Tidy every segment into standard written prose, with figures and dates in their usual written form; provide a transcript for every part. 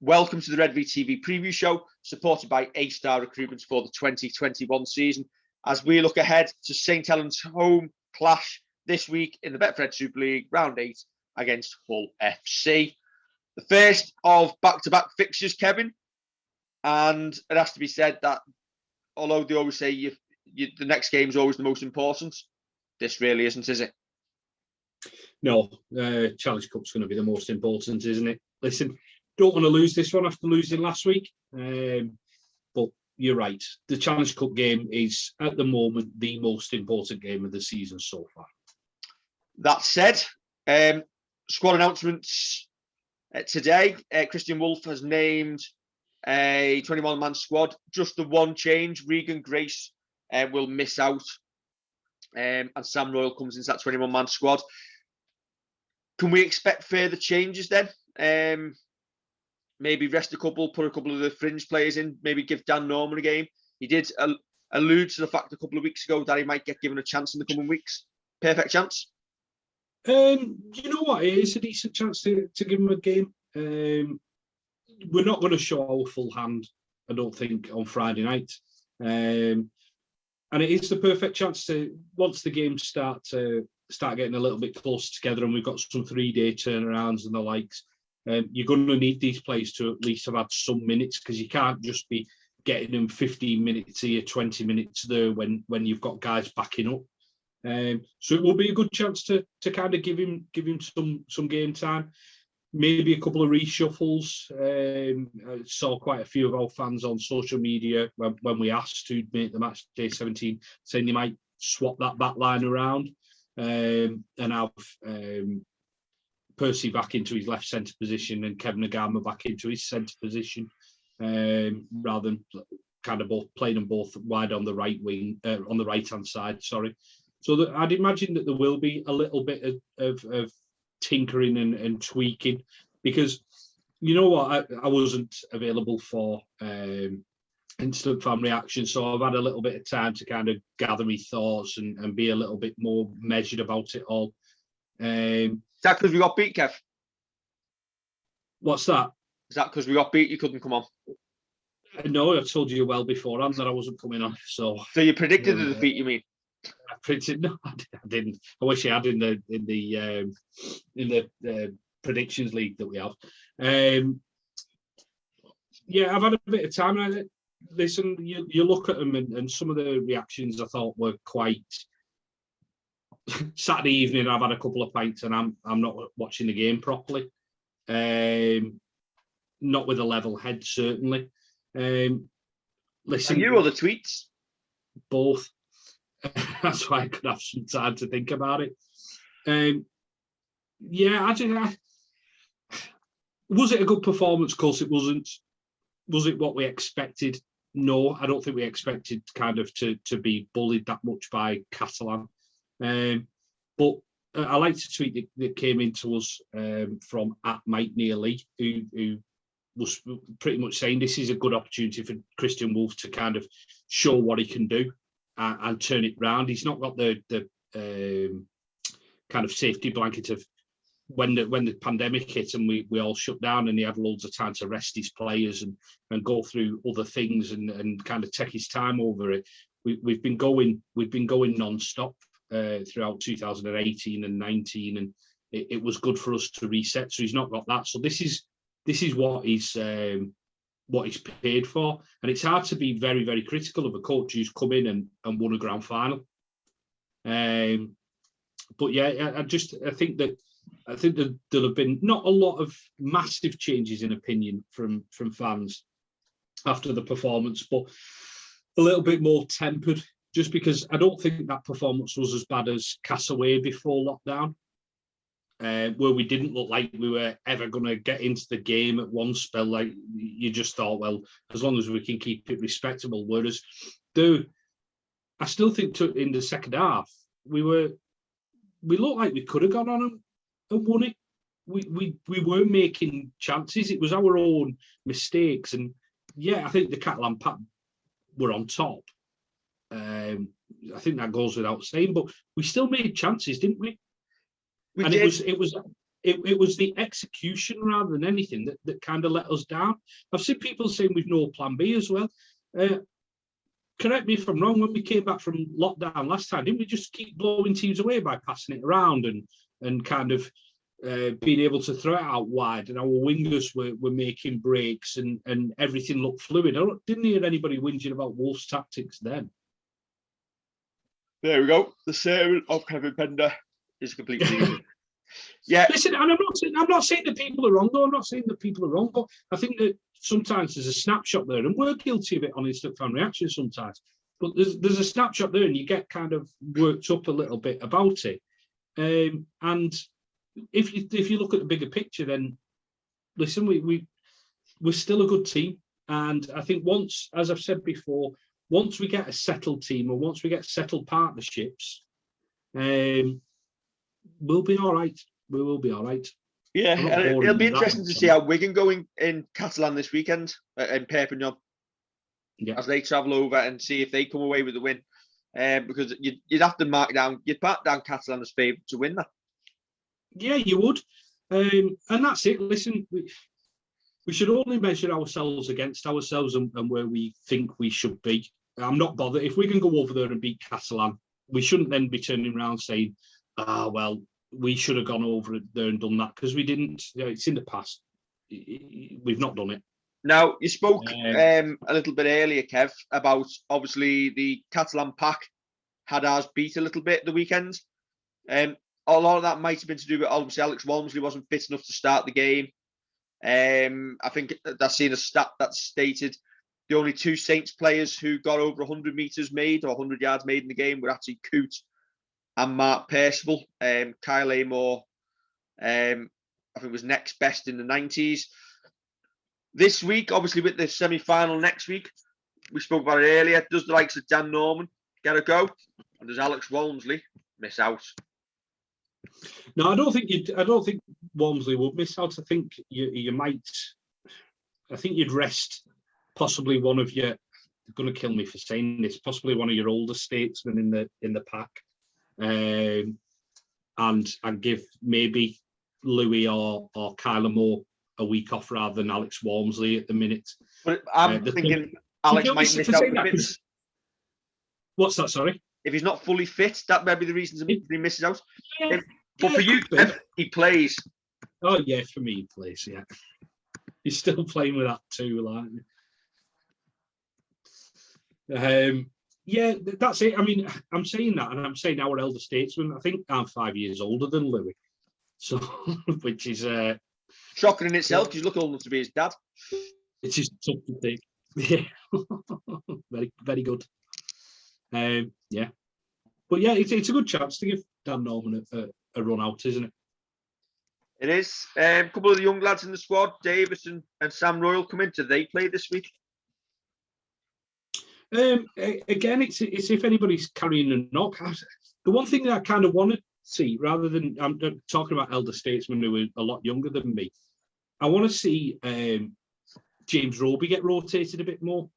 Welcome to the Redvee TV preview show, supported by A-Star Recruitment for the 2021 season, as we look ahead to St Helens' home clash this week in the Betfred Super League, round 8 against Hull FC. The first of back-to-back fixtures, Kevin, and it has to be said that although they always say the next game is always the most important, this really isn't, is it? No, Challenge Cup's going to be the most important, isn't it? Listen, don't want to lose this one after losing last week, but you're right. The Challenge Cup game is, at the moment, the most important game of the season so far. That said, squad announcements today. Christian Wolf has named a 21-man squad. Just the one change. Regan Grace will miss out, and Sam Royal comes into that 21-man squad. Can we expect further changes then? Maybe rest a couple, put a couple of the fringe players in, maybe give Dan Norman a game. He did allude to the fact a couple of weeks ago that he might get given a chance in the coming weeks. Perfect chance? You know what? It is a decent chance to give him a game. We're not going to show our full hand, I don't think, on Friday night. And it is the perfect chance to, once the games start getting a little bit closer together and we've got some 3-day turnarounds and the likes, you're going to need these players to at least have had some minutes, because you can't just be getting them 15 minutes here, 20 minutes there when you've got guys backing up. So it will be a good chance to kind of give him some game time. Maybe a couple of reshuffles. I saw quite a few of our fans on social media when we asked who'd make the match day 17, saying they might swap that back line around and have Percy back into his left centre position and Kevin Agama back into his centre position, rather than kind of both playing them both wide on the right wing, on the right hand side. Sorry. So I'd imagine that there will be a little bit of tinkering and tweaking, because you know what, I wasn't available for instant fan reaction, so I've had a little bit of time to kind of gather my thoughts and be a little bit more measured about it all. Is that because we got beat, Kev? What's that? Is that because we got beat, you couldn't come on? No, I told you well beforehand that I wasn't coming on. So you predicted the defeat, you mean? I printed. No, I didn't. I wish I had in the predictions league that we have. Yeah, I've had a bit of time. Listen, you look at them and some of the reactions I thought were quite. Saturday evening, I've had a couple of pints and I'm not watching the game properly. Not with a level head, certainly. Listen, and you or the tweets? Both. That's why I could have some time to think about it. Yeah, was it a good performance? Of course it wasn't. Was it what we expected? No, I don't think we expected kind of to be bullied that much by Catalan. But I liked a tweet that came into us from @MikeNearly, who was pretty much saying this is a good opportunity for Christian Wolf to kind of show what he can do and turn it round. He's not got the kind of safety blanket of when the pandemic hit and we all shut down, and he had loads of time to rest his players and go through other things and kind of take his time over it. We've been going non-stop throughout 2018 and 19, and it was good for us to reset. So he's not got that. So this is what he's paid for, and it's hard to be very, very critical of a coach who's come in and won a grand final. But yeah, I think that there'll have been not a lot of massive changes in opinion from fans after the performance, but a little bit more tempered, just because I don't think that performance was as bad as Castaway before lockdown, where we didn't look like we were ever going to get into the game at one spell. Like, you just thought, well, as long as we can keep it respectable. Whereas, I still think in the second half, we looked like we could have gone on and won it. We were making chances. It was our own mistakes. And yeah, I think the Catalan pack were on top. I think that goes without saying, but we still made chances, didn't we? We did. It was it was the execution rather than anything that kind of let us down. I've seen people saying we've no plan B as well. Correct me if I'm wrong, when we came back from lockdown last time, didn't we just keep blowing teams away by passing it around and kind of being able to throw it out wide, and our wingers were making breaks and everything looked fluid? I didn't hear anybody whinging about Wolves' tactics then. There we go. The servant of Kevin Pender is completely yeah. Listen, and I'm not saying that people are wrong, though. I'm not saying that people are wrong, but I think that sometimes there's a snapshot there, and we're guilty of it on Instant Fan Reaction sometimes. But there's a snapshot there, and you get kind of worked up a little bit about it. And if you look at the bigger picture, then listen, we're still a good team, and I think once, as I've said before, once we get a settled team or once we get settled partnerships, we'll be all right. We will be all right. Yeah, and it'll be interesting to see how Wigan going in Catalan this weekend in Perpignan. Yeah. As they travel over and see if they come away with the win. Because you'd have to mark down Catalan as favourite to win that. Yeah, you would. And that's it. Listen, we should only measure ourselves against ourselves and where we think we should be. I'm not bothered. If we can go over there and beat Catalan, we shouldn't then be turning around saying, well, we should have gone over there and done that, because we didn't. It's in the past. We've not done it. Now, you spoke a little bit earlier, Kev, about obviously the Catalan pack had ours beat a little bit the weekend. A lot of that might have been to do with obviously Alex Walmsley wasn't fit enough to start the game. I think that's seen a stat that stated the only two Saints players who got over 100 metres made or 100 yards made in the game were actually Coote and Mark Percival. Kyle Amor, I think, was next best in the 90s. This week, obviously, with the semi-final next week, we spoke about it earlier. Does the likes of Dan Norman get a go, and does Alex Walmsley miss out? No, I don't think Walmsley would miss out. I think you might. I think you'd rest possibly one of your. They're going to kill me for saying this. Possibly one of your older statesmen in the pack, and give maybe Louis or Kyler Moore a week off rather than Alex Walmsley at the minute. But I'm thinking Alex might miss out the bits. What's that? Sorry. If he's not fully fit, that might be the reason he misses out. Yeah, but for you, he plays. Oh yeah, for me, he plays. Yeah, he's still playing with that too, like. Yeah, that's it. I mean, I'm saying that, and I'm saying our elder statesman. I think I'm 5 years older than Louis, so which is shocking in itself. Because you look old enough to be his dad. It's just tough to think. Yeah, very, very good. Yeah, but yeah, it's a good chance to give Dan Norman a run out, isn't it? It is. A couple of the young lads in the squad, Davis and Sam Royal, come in. Do they play this week? Again, it's if anybody's carrying a knock. The one thing that I kind of want to see, rather than I'm talking about elder statesmen who are a lot younger than me, I want to see James Roby get rotated a bit more.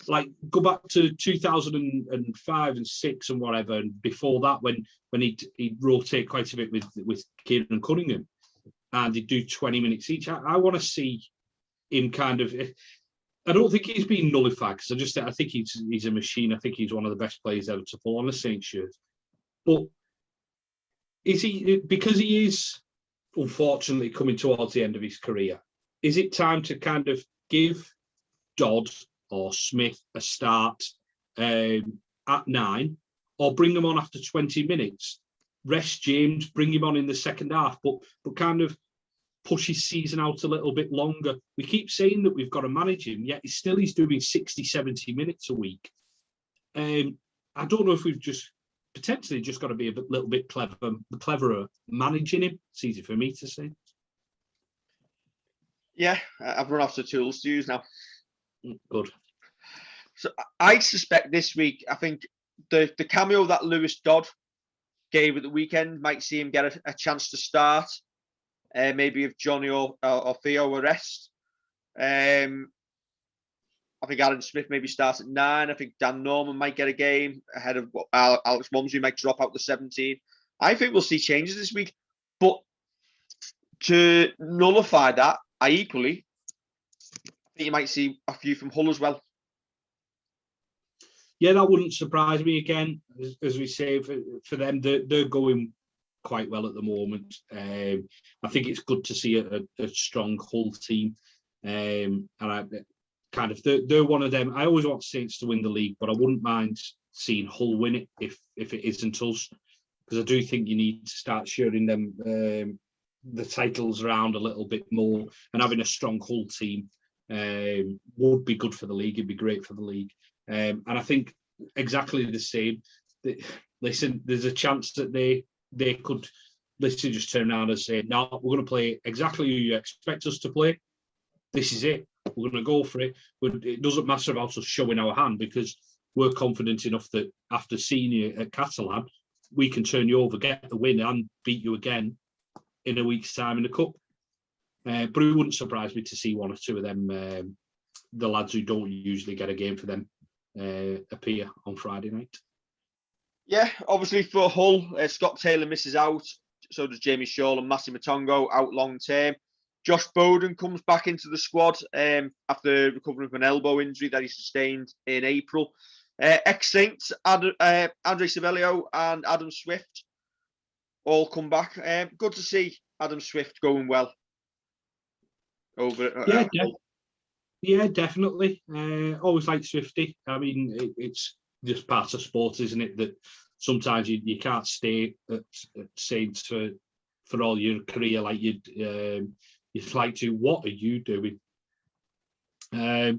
Like go back to 2005 and 6 and whatever, and before that when he'd rotate quite a bit with Kieran Cunningham, and he'd do 20 minutes each. I want to see him kind of. I don't think he's been nullified, because I think he's a machine. I think he's one of the best players ever to pull on a Saints shirt. But is he, because he is unfortunately coming towards the end of his career, is it time to kind of give Dodd or Smith a start at 9, or bring them on after 20 minutes, rest James, bring him on in the second half, but kind of push his season out a little bit longer? We keep saying that we've got to manage him, yet he's doing 60, 70 minutes a week. I don't know if we've just potentially just got to be a little bit cleverer managing him. It's easy for me to say. Yeah, I've run off the tools to use now. Good. So I suspect this week, I think the cameo that Lewis Dodd gave at the weekend might see him get a chance to start. Maybe if Johnny or Theo were rest. I think Aaron Smith maybe starts at 9. I think Dan Norman might get a game ahead of Alex Walmsley might drop out the 17. I think we'll see changes this week. But to nullify that, I think you might see a few from Hull as well. Yeah, that wouldn't surprise me again. As we say, for them, they're going quite well at the moment. I think it's good to see a strong Hull team. And they're one of them. I always want Saints to win the league, but I wouldn't mind seeing Hull win it if it isn't us, because I do think you need to start sharing them the titles around a little bit more, and having a strong Hull team would be good for the league. It'd be great for the league, and I think exactly the same. Listen, there's a chance that they could literally just turn around and say, "No, we're going to play exactly who you expect us to play. This is it. We're going to go for it." But it doesn't matter about us showing our hand, because we're confident enough that after seeing you at Catalan, we can turn you over, get the win, and beat you again in a week's time in the cup. But it wouldn't surprise me to see one or two of them, the lads who don't usually get a game for them, appear on Friday night. Yeah, obviously for Hull, Scott Taylor misses out. So does Jamie Shaw and Matty Matongo out long term. Josh Bowden comes back into the squad after recovering from an elbow injury that he sustained in April. Ex-Saints, Andre Savelio and Adam Swift all come back. Good to see Adam Swift going well. Yeah, definitely. Always like Swifty. I mean, it's just part of sport, isn't it? That sometimes you can't stay at Saints for all your career like you'd like to. What are you doing? But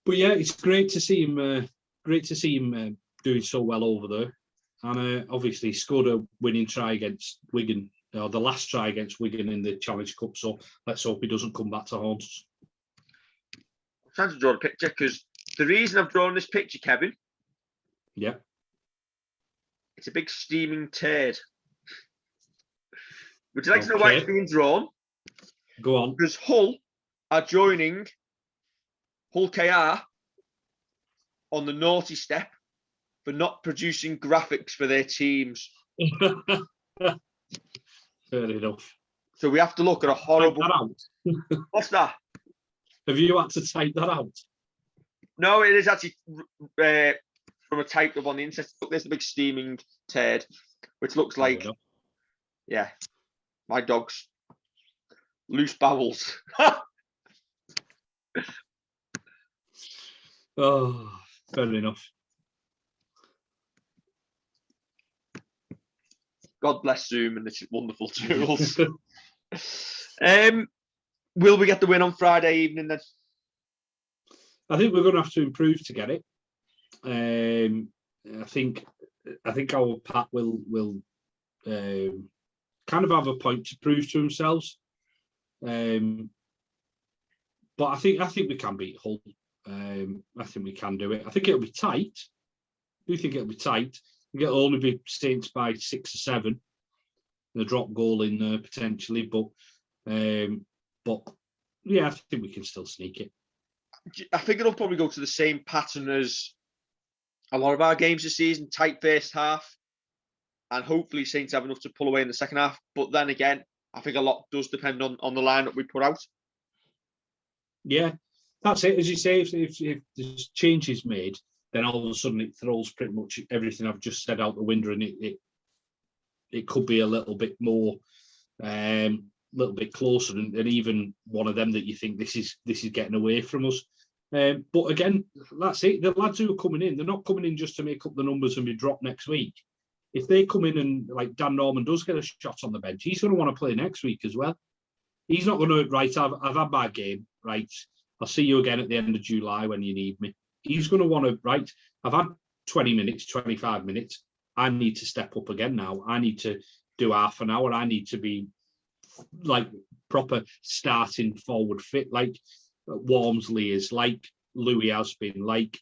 yeah, it's great to see him. Great to see him doing so well over there, and obviously scored a winning try against Wigan, or the last try against Wigan in the Challenge Cup. So let's hope he doesn't come back to haunt us. I'm trying to draw a picture, because the reason I've drawn this picture, Kevin, yeah, it's a big steaming turd. Would you like to know why it's being drawn? Go on. Because Hull are joining Hull KR on the naughty step for not producing graphics for their teams. Fair enough. So we have to look at a horrible. What's that? Have you had to type that out? No, it is actually from a typed up on the internet. Look, there's the big steaming turd, which looks like, yeah, my dog's loose bowels. Oh, fair enough. God bless Zoom and its wonderful tools. Will we get the win on Friday evening then? I think we're going to have to improve to get it. I think our Pat will kind of have a point to prove to themselves. But I think we can beat Hull. I think we can do it. I think it'll be tight. I do think it'll be tight. I think it'll only be Saints by 6 or 7. A drop goal in there potentially, but yeah, I think we can still sneak it. I think it'll probably go to the same pattern as a lot of our games this season, tight first half, and hopefully Saints have enough to pull away in the second half. But then again, I think a lot does depend on the lineup we put out. Yeah, that's it. As you say, if there's changes made, then all of a sudden it throws pretty much everything I've just said out the window, and it could be a little bit more, little bit closer, and even one of them that you think this is getting away from us. But again, that's it. The lads who are coming in, they're not coming in just to make up the numbers and be dropped next week. If they come in and, like, Dan Norman does get a shot on the bench, he's going to want to play next week as well. He's not going to, right, I've had my game, right, I'll see you again at the end of July when you need me. He's going to want to, right, I've had 20 minutes, 25 minutes. I need to step up again now. I need to do half an hour. I need to be, like, proper starting forward fit, like Walmsley is, like Louis has been, like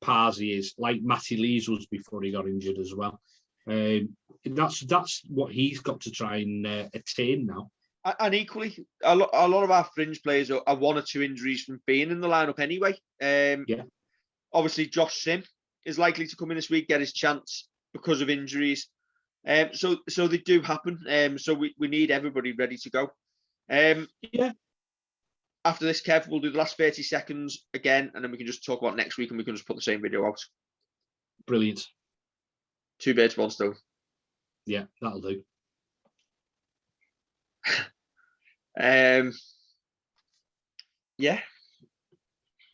Parsi is, like Matty Lees was before he got injured as well. That's what he's got to try and attain now. And equally, a lot of our fringe players are 1 or 2 injuries from being in the lineup anyway. Yeah. Obviously, Josh Sim is likely to come in this week, get his chance because of injuries. So they do happen. So we need everybody ready to go. Yeah. After this, Kev, we'll do the last 30 seconds again, and then we can just talk about next week, and we can just put the same video out. Brilliant. 2 birds, 1 stone. Yeah, that'll do. Yeah,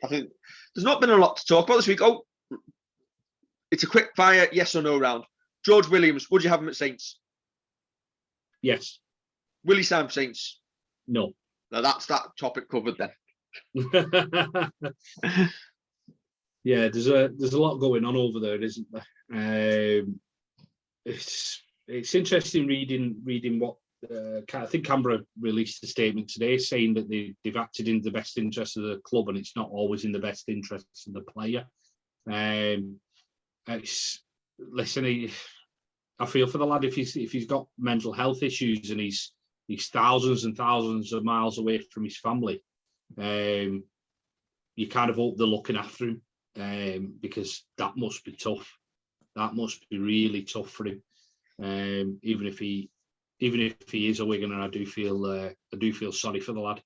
I think there's not been a lot to talk about this week. Oh, it's a quick fire yes or no round. George Williams, would you have him at Saints? Yes. Will he sign for Saints? No. Now that's that topic covered then. Yeah, there's a lot going on over there, isn't there? It's interesting reading what I think Canberra released a statement today saying that they've acted in the best interest of the club, and it's not always in the best interests of the player. Listen, I feel for the lad if he's got mental health issues and he's thousands and thousands of miles away from his family. You kind of hope they're looking after him, because that must be tough. That must be really tough for him. Even if he is a Wiganer, I do feel sorry for the lad.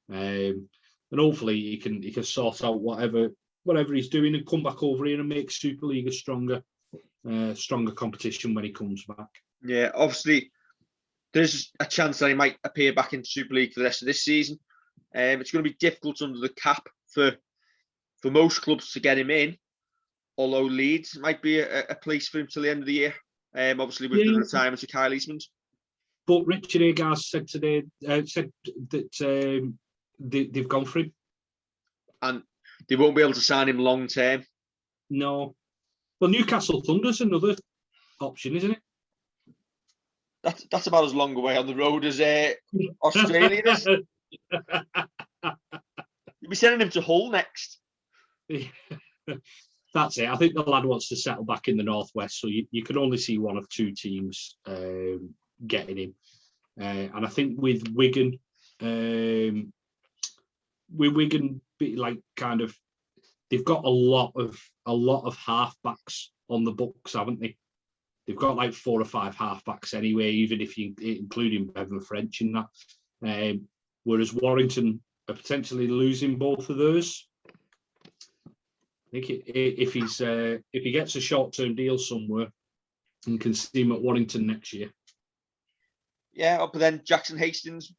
And hopefully he can sort out whatever he's doing and come back over here and make Super League a stronger competition when he comes back. Yeah, obviously there's a chance that he might appear back in Super League for the rest of this season. It's going to be difficult under the cap for most clubs to get him in, although Leeds might be a place for him till the end of the year. Obviously with the retirement of Kyle Eastman. But Richard Agars said today that they've gone for him, and they won't be able to sign him long term. No. Well, Newcastle Thunder's another option, isn't it? That's about as long away on the road as Australia is. You'll be sending him to Hull next. That's it. I think the lad wants to settle back in the northwest, so you can only see one of 2 teams getting him. And I think with Wigan, they've got a lot of halfbacks on the books, haven't they? They've got like 4 or 5 halfbacks anyway, even if you including Bevan French in that. Whereas Warrington are potentially losing both of those. I think if he gets a short-term deal somewhere and can see him at Warrington next year. Yeah, but then Jackson Hastings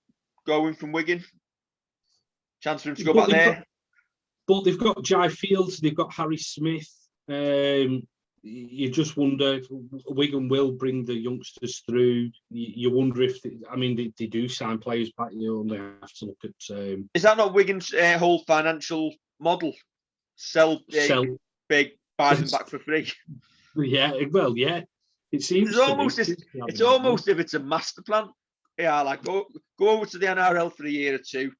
going from Wigan. Chance for him to go back there. But they've got Jai Fields, they've got Harry Smith. You just wonder if Wigan will bring the youngsters through. You wonder if they do sign players back. You only have to look at. Is that not Wigan's whole financial model? Sell big, buy them back for free. Yeah, well, yeah. It seems it's almost if it's a master plan. Yeah, like go over to the NRL for a year or 2,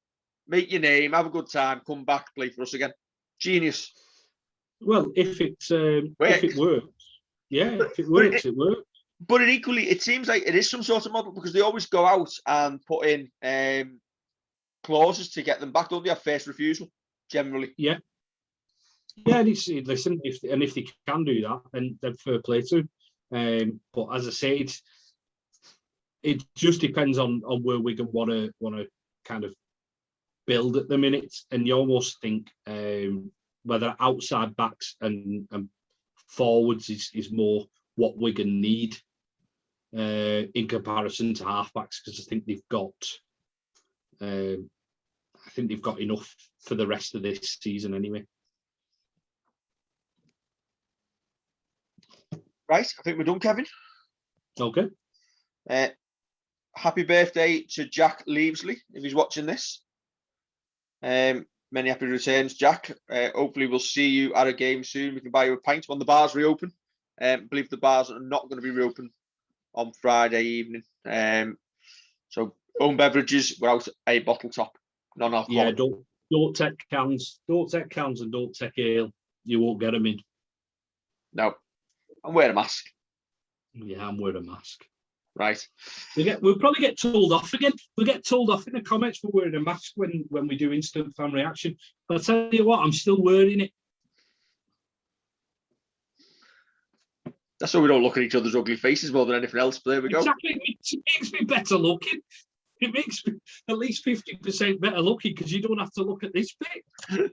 make your name, have a good time, come back, play for us again. Genius. Well, if it works, yeah, if it works, it works. But it seems like it is some sort of model, because they always go out and put in clauses to get them back. Don't they have first refusal generally? Yeah. Yeah, and if they can do that, then fair play to them. But as I say, it just depends on where Wigan want to kind of build at the minute, and you almost think whether outside backs and forwards is more what Wigan need in comparison to halfbacks, because I think they've got enough for the rest of this season anyway. Right, I think we're done, Kevin. Okay. Happy birthday to Jack Leavesley, if he's watching this. Many happy returns, Jack. Hopefully we'll see you at a game soon. We can buy you a pint when the bars reopen. I believe the bars are not going to be reopened on Friday evening. So own beverages without a bottle top, non-alcoholic. Yeah, don't take cans. Don't take cans and don't take ale. You won't get them in. No. And wear a mask. Yeah, I'm wearing a mask. Right. We'll probably get told off again. We'll get told off in the comments for wearing a mask when we do instant fan reaction. But I'll tell you what, I'm still wearing it. That's why we don't look at each other's ugly faces more than anything else. But there we go. Exactly. It makes me better looking. It makes me at least 50% better looking because you don't have to look at this bit.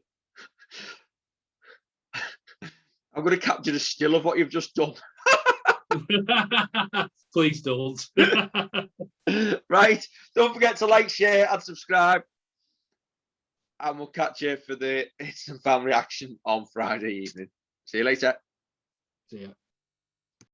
I'm going to capture the still of what you've just done. Please don't. Right. Don't forget to like, share, and subscribe. And we'll catch you for the instant fan reaction on Friday evening. See you later. See ya.